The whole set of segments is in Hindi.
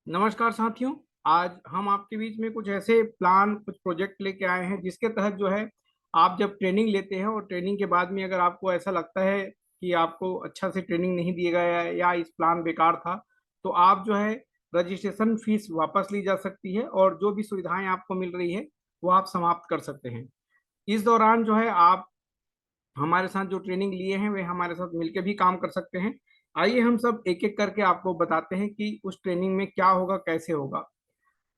नमस्कार साथियों। आज हम आपके बीच में कुछ ऐसे प्लान कुछ प्रोजेक्ट लेके आए हैं जिसके तहत जो है आप जब ट्रेनिंग लेते हैं और ट्रेनिंग के बाद में अगर आपको ऐसा लगता है कि आपको अच्छा से ट्रेनिंग नहीं दिया गया है या इस प्लान बेकार था, तो आप जो है रजिस्ट्रेशन फीस वापस ली जा सकती है और जो भी सुविधाएं आपको मिल रही है वो आप समाप्त कर सकते हैं। इस दौरान जो है आप हमारे साथ जो ट्रेनिंग लिए हैं वे हमारे साथ मिलकर भी काम कर सकते हैं। आइए हम सब एक एक करके आपको बताते हैं कि उस ट्रेनिंग में क्या होगा, कैसे होगा।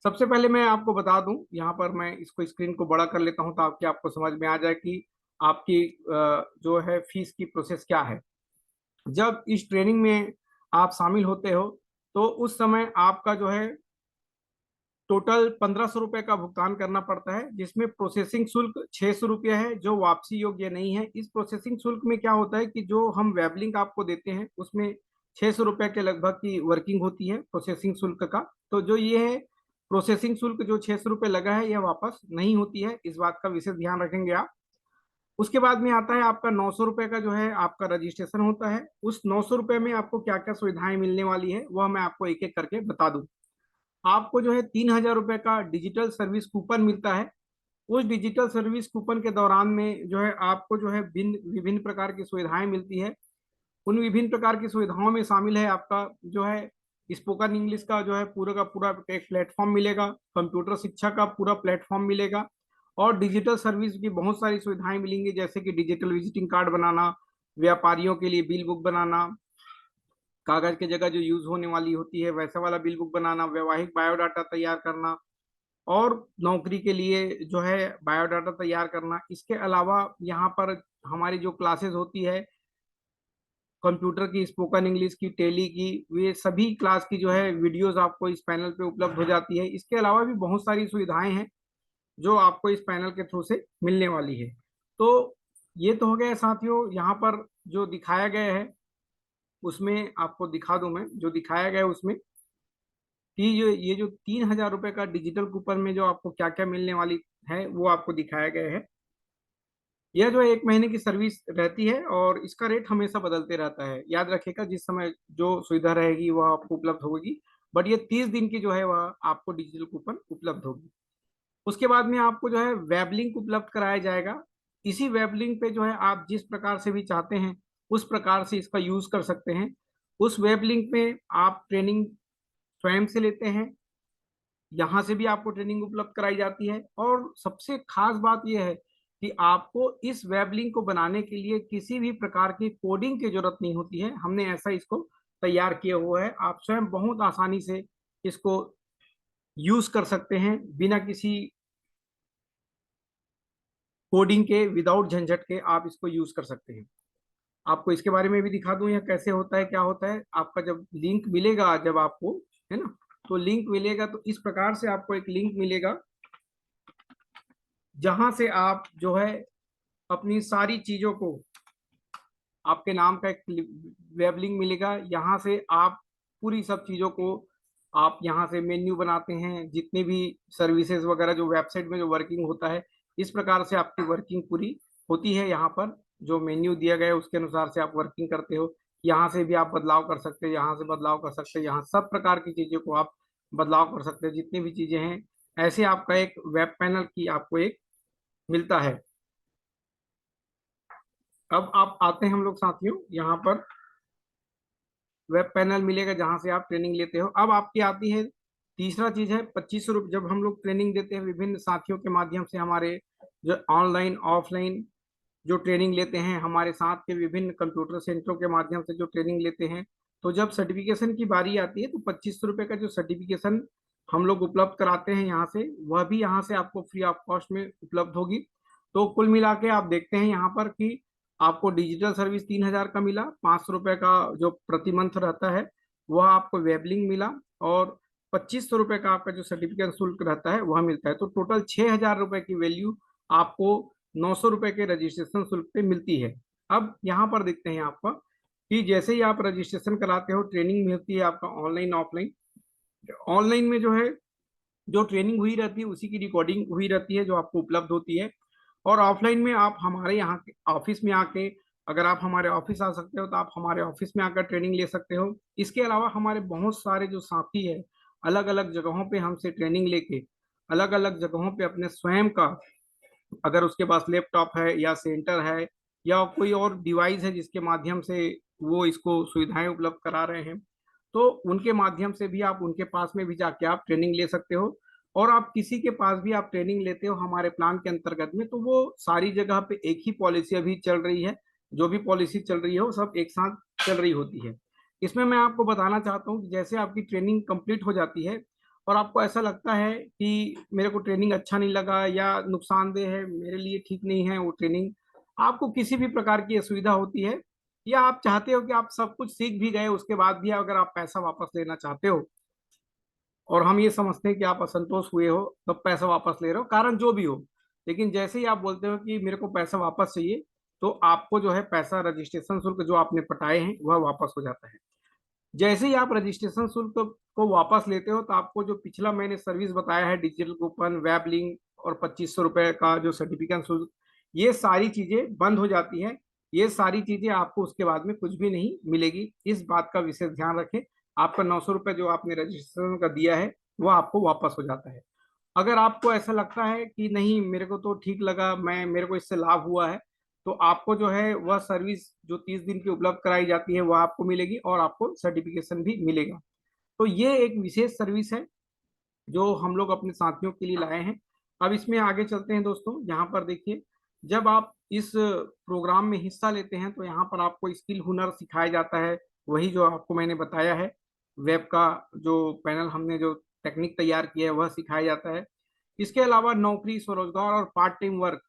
सबसे पहले मैं आपको बता दूं, यहाँ पर मैं इसको स्क्रीन को बड़ा कर लेता हूं ताकि आपको समझ में आ जाए कि आपकी जो है फीस की प्रोसेस क्या है। जब इस ट्रेनिंग में आप शामिल होते हो तो उस समय आपका जो है टोटल 1500 रुपये का भुगतान करना पड़ता है, जिसमें प्रोसेसिंग शुल्क 600 रुपये है जो वापसी योग्य नहीं है। इस प्रोसेसिंग शुल्क में क्या होता है कि जो हम वेब लिंक आपको देते हैं उसमें 600 रुपये के लगभग की वर्किंग होती है प्रोसेसिंग शुल्क का। तो जो ये है प्रोसेसिंग शुल्क जो 600 रुपये लगा है यह वापस नहीं होती है, इस बात का विशेष ध्यान रखेंगे आप। उसके बाद में आता है आपका 900 रुपये का जो है आपका रजिस्ट्रेशन होता है। उस 900 रुपये में आपको क्या क्या सुविधाएं मिलने वाली है वह मैं आपको एक एक करके बता दूं। आपको जो है 3000 रुपये का डिजिटल सर्विस कूपन मिलता है। उस डिजिटल सर्विस कूपन के दौरान में जो है आपको जो है भिन्न विभिन्न प्रकार की सुविधाएं मिलती है। उन विभिन्न प्रकार की सुविधाओं में शामिल है आपका जो है स्पोकन इंग्लिश का जो है पूरा का पूरा एक प्लेटफॉर्म मिलेगा, कंप्यूटर शिक्षा का पूरा प्लेटफॉर्म मिलेगा और डिजिटल सर्विस की बहुत सारी सुविधाएं मिलेंगी, जैसे कि डिजिटल विजिटिंग कार्ड बनाना, व्यापारियों के लिए बिल बुक बनाना, कागज की जगह जो यूज होने वाली होती है वैसा वाला बिल बुक बनाना, वैवाहिक बायोडाटा तैयार करना और नौकरी के लिए जो है बायोडाटा तैयार करना। इसके अलावा यहाँ पर हमारी जो क्लासेस होती है कंप्यूटर की, स्पोकन इंग्लिश की, टेली की, वे सभी क्लास की जो है वीडियोस आपको इस पैनल पे उपलब्ध हो जाती है। इसके अलावा भी बहुत सारी सुविधाएं हैं जो आपको इस पैनल के थ्रू से मिलने वाली है। तो ये तो हो गया साथियों, यहाँ पर जो दिखाया गया है उसमें आपको दिखा दूं। मैं जो दिखाया गया है उसमें कि ये जो 3000 रुपये का डिजिटल कूपन में जो आपको क्या क्या मिलने वाली है वो आपको दिखाया गया है। यह जो है 1 महीने की सर्विस रहती है और इसका रेट हमेशा बदलते रहता है। याद रखिएगा जिस समय जो सुविधा रहेगी वह आपको उपलब्ध होगी, बट ये 30 दिन की जो है वह आपको डिजिटल कूपन उपलब्ध होगी। उसके बाद में आपको जो है वेब लिंक उपलब्ध कराया जाएगा। इसी वेब लिंक पे जो है आप जिस प्रकार से भी चाहते हैं उस प्रकार से इसका यूज कर सकते हैं। उस वेब लिंक में आप ट्रेनिंग स्वयं से लेते हैं, यहाँ से भी आपको ट्रेनिंग उपलब्ध कराई जाती है और सबसे खास बात यह है कि आपको इस वेब लिंक को बनाने के लिए किसी भी प्रकार की कोडिंग की जरूरत नहीं होती है। हमने ऐसा इसको तैयार किया हुआ है, आप स्वयं बहुत आसानी से इसको यूज कर सकते हैं बिना किसी कोडिंग के, विदाउट झंझट के आप इसको यूज कर सकते हैं। आपको इसके बारे में भी दिखा दूं यह कैसे होता है, क्या होता है। आपका जब लिंक मिलेगा, जब आपको, है ना, तो लिंक मिलेगा तो इस प्रकार से आपको एक लिंक मिलेगा जहां से आप जो है अपनी सारी चीजों को, आपके नाम का एक वेब लिंक मिलेगा, यहाँ से आप पूरी सब चीजों को आप यहाँ से मेन्यू बनाते हैं, जितने भी सर्विसेज वगैरह जो वेबसाइट में जो वर्किंग होता है इस प्रकार से आपकी वर्किंग पूरी होती है। यहाँ पर जो मेन्यू दिया गया है उसके अनुसार से आप वर्किंग करते हो। यहाँ से भी आप बदलाव कर सकते हैं, यहाँ से बदलाव कर सकते हैं, यहाँ सब प्रकार की चीजों को आप बदलाव कर सकते हैं, जितनी भी चीजें हैं। ऐसे आपका एक वेब पैनल की आपको एक मिलता है। अब आप आते हैं हम लोग साथियों यहाँ पर वेब पैनल मिलेगा जहां से आप ट्रेनिंग लेते हो। अब आपकी आती है तीसरा चीज है 2500 रुपये। जब हम लोग ट्रेनिंग देते हैं विभिन्न साथियों के माध्यम से, हमारे जो ऑनलाइन ऑफलाइन जो ट्रेनिंग लेते हैं, हमारे साथ के विभिन्न कंप्यूटर सेंटरों के माध्यम से जो ट्रेनिंग लेते हैं, तो जब सर्टिफिकेशन की बारी आती है तो 2500 रुपये का जो सर्टिफिकेशन हम लोग उपलब्ध कराते हैं यहाँ से, वह भी यहाँ से आपको फ्री ऑफ कॉस्ट में उपलब्ध होगी। तो कुल मिला के आप देखते हैं यहाँ पर कि आपको डिजिटल सर्विस 3000 का मिला, 500 रुपये का जो प्रति मंथ रहता है वह आपको वेबलिंग मिला और 2500 रुपये का आपका जो सर्टिफिकेट शुल्क रहता है वह मिलता है। तो टोटल 6000 रुपये की वैल्यू आपको 900 रुपये के रजिस्ट्रेशन शुल्क पे मिलती है। अब यहाँ पर देखते हैं आपका कि जैसे ही आप रजिस्ट्रेशन कराते हो ट्रेनिंग मिलती है आपका ऑनलाइन ऑफलाइन। ऑनलाइन में जो है जो ट्रेनिंग हुई रहती है उसी की रिकॉर्डिंग हुई रहती है जो आपको उपलब्ध होती है। और ऑफलाइन में आप हमारे यहाँ के ऑफिस में आके, अगर आप हमारे ऑफिस आ सकते हो तो आप हमारे ऑफिस में आकर ट्रेनिंग ले सकते हो। इसके अलावा हमारे बहुत सारे जो साथी है अलग अलग जगहों पे हमसे ट्रेनिंग लेके अलग अलग जगहों पे अपने स्वयं का, अगर उसके पास लैपटॉप है या सेंटर है या कोई और डिवाइस है जिसके माध्यम से वो इसको सुविधाएं उपलब्ध करा रहे हैं, तो उनके माध्यम से भी आप उनके पास में भी जाके आप ट्रेनिंग ले सकते हो। और आप किसी के पास भी आप ट्रेनिंग लेते हो हमारे प्लान के अंतर्गत में, तो वो सारी जगह पे एक ही पॉलिसी अभी चल रही है। जो भी पॉलिसी चल रही है वो सब एक साथ चल रही होती है। इसमें मैं आपको बताना चाहता हूँ कि जैसे आपकी ट्रेनिंग कंप्लीट हो जाती है और आपको ऐसा लगता है कि मेरे को ट्रेनिंग अच्छा नहीं लगा या नुकसानदेह है, मेरे लिए ठीक नहीं है वो ट्रेनिंग, आपको किसी भी प्रकार की असुविधा होती है या आप चाहते हो कि आप सब कुछ सीख भी गए उसके बाद भी अगर आप पैसा वापस लेना चाहते हो, और हम ये समझते हैं कि आप असंतोष हुए हो तब पैसा वापस ले रहे हो, कारण जो भी हो, लेकिन जैसे ही आप बोलते हो कि मेरे को पैसा वापस चाहिए, तो आपको जो है पैसा रजिस्ट्रेशन शुल्क जो आपने पटाए हैं वह वापस हो जाता है। जैसे ही आप रजिस्ट्रेशन शुल्क को वापस लेते हो तो आपको जो पिछला मैंने सर्विस बताया है, डिजिटल कूपन, वेब लिंक और 2500 रुपए का जो सर्टिफिकेट शुल्क, ये सारी चीजें बंद हो जाती है। ये सारी चीजें आपको उसके बाद में कुछ भी नहीं मिलेगी, इस बात का विशेष ध्यान रखें। आपका 900 रुपये जो आपने रजिस्ट्रेशन का दिया है वो आपको वापस हो जाता है। अगर आपको ऐसा लगता है कि नहीं मेरे को तो ठीक लगा, मैं मेरे को इससे लाभ हुआ है, तो आपको जो है वह सर्विस जो 30 दिन की उपलब्ध कराई जाती है वह आपको मिलेगी और आपको सर्टिफिकेशन भी मिलेगा। तो ये एक विशेष सर्विस है जो हम लोग अपने साथियों के लिए लाए हैं। अब इसमें आगे चलते हैं दोस्तों। यहाँ पर देखिए, जब आप इस प्रोग्राम में हिस्सा लेते हैं तो यहाँ पर आपको स्किल हुनर सिखाया जाता है, वही जो आपको मैंने बताया है। वेब का जो पैनल हमने जो टेक्निक तैयार किया है वह सिखाया जाता है। इसके अलावा नौकरी, स्वरोजगार और पार्ट टाइम वर्क,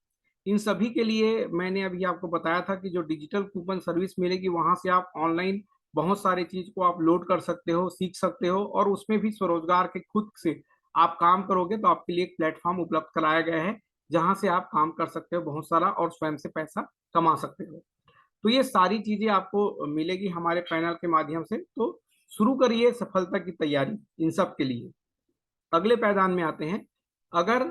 इन सभी के लिए मैंने अभी आपको बताया था कि जो डिजिटल कूपन सर्विस मिलेगी वहां से आप ऑनलाइन बहुत सारी चीज को आप लोड कर सकते हो, सीख सकते हो, और उसमें भी स्वरोजगार के खुद से आप काम करोगे तो आपके लिए एक प्लेटफॉर्म उपलब्ध कराया गया है जहां से आप काम कर सकते हो बहुत सारा और स्वयं से पैसा कमा सकते हो। तो ये सारी चीजें आपको मिलेगी हमारे पैनल के माध्यम से। तो शुरू करिए सफलता की तैयारी इन सब के लिए। अगले पैदान में आते हैं। अगर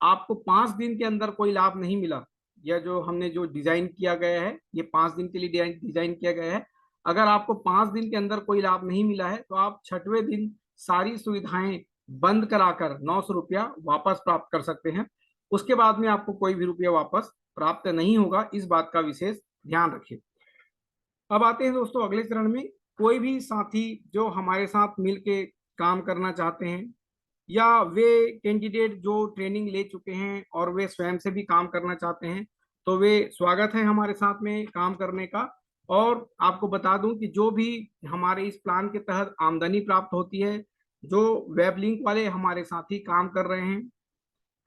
आपको 5 दिन के अंदर कोई लाभ नहीं मिला, या जो हमने जो डिजाइन किया गया है ये 5 दिन के लिए डिजाइन किया गया है, अगर आपको 5 दिन के अंदर कोई लाभ नहीं मिला है तो आप 6वें दिन सारी सुविधाएं बंद कराकर 900 रुपया वापस प्राप्त कर सकते हैं। उसके बाद में आपको कोई भी रुपया वापस प्राप्त नहीं होगा, इस बात का विशेष ध्यान रखिए। अब आते हैं दोस्तों अगले चरण में। कोई भी साथी जो हमारे साथ मिलके काम करना चाहते हैं, या वे कैंडिडेट जो ट्रेनिंग ले चुके हैं और वे स्वयं से भी काम करना चाहते हैं, तो वे स्वागत है हमारे साथ में काम करने का। और आपको बता दूं कि जो भी हमारे इस प्लान के तहत आमदनी प्राप्त होती है, जो वेब लिंक वाले हमारे साथी काम कर रहे हैं,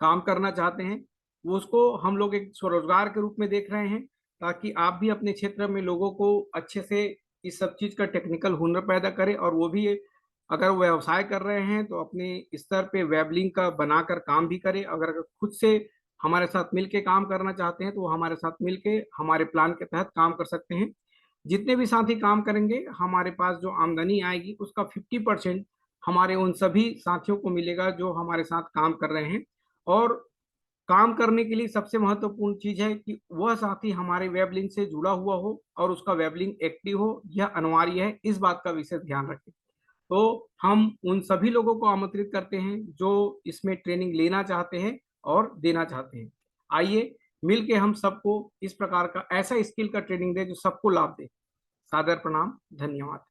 काम करना चाहते हैं, वो उसको हम लोग एक स्वरोजगार के रूप में देख रहे हैं, ताकि आप भी अपने क्षेत्र में लोगों को अच्छे से इस सब चीज का टेक्निकल हुनर पैदा करें, और वो भी अगर वो व्यवसाय कर रहे हैं तो अपने स्तर पे वेब लिंक का बनाकर काम भी करें। अगर खुद से हमारे साथ मिलके काम करना चाहते हैं तो वो हमारे साथ मिलके हमारे प्लान के तहत काम कर सकते हैं। जितने भी साथी काम करेंगे हमारे पास जो आमदनी आएगी उसका 50% हमारे उन सभी साथियों को मिलेगा जो हमारे साथ काम कर रहे हैं। और काम करने के लिए सबसे महत्वपूर्ण चीज है कि वह साथी हमारे वेब लिंक से जुड़ा हुआ हो और उसका वेब लिंक एक्टिव हो, यह अनिवार्य है, इस बात का विशेष ध्यान रखें। तो हम उन सभी लोगों को आमंत्रित करते हैं जो इसमें ट्रेनिंग लेना चाहते हैं और देना चाहते हैं। आइए मिलके हम सबको इस प्रकार का ऐसा स्किल का ट्रेनिंग दे जो सबको लाभ दे। सादर प्रणाम, धन्यवाद।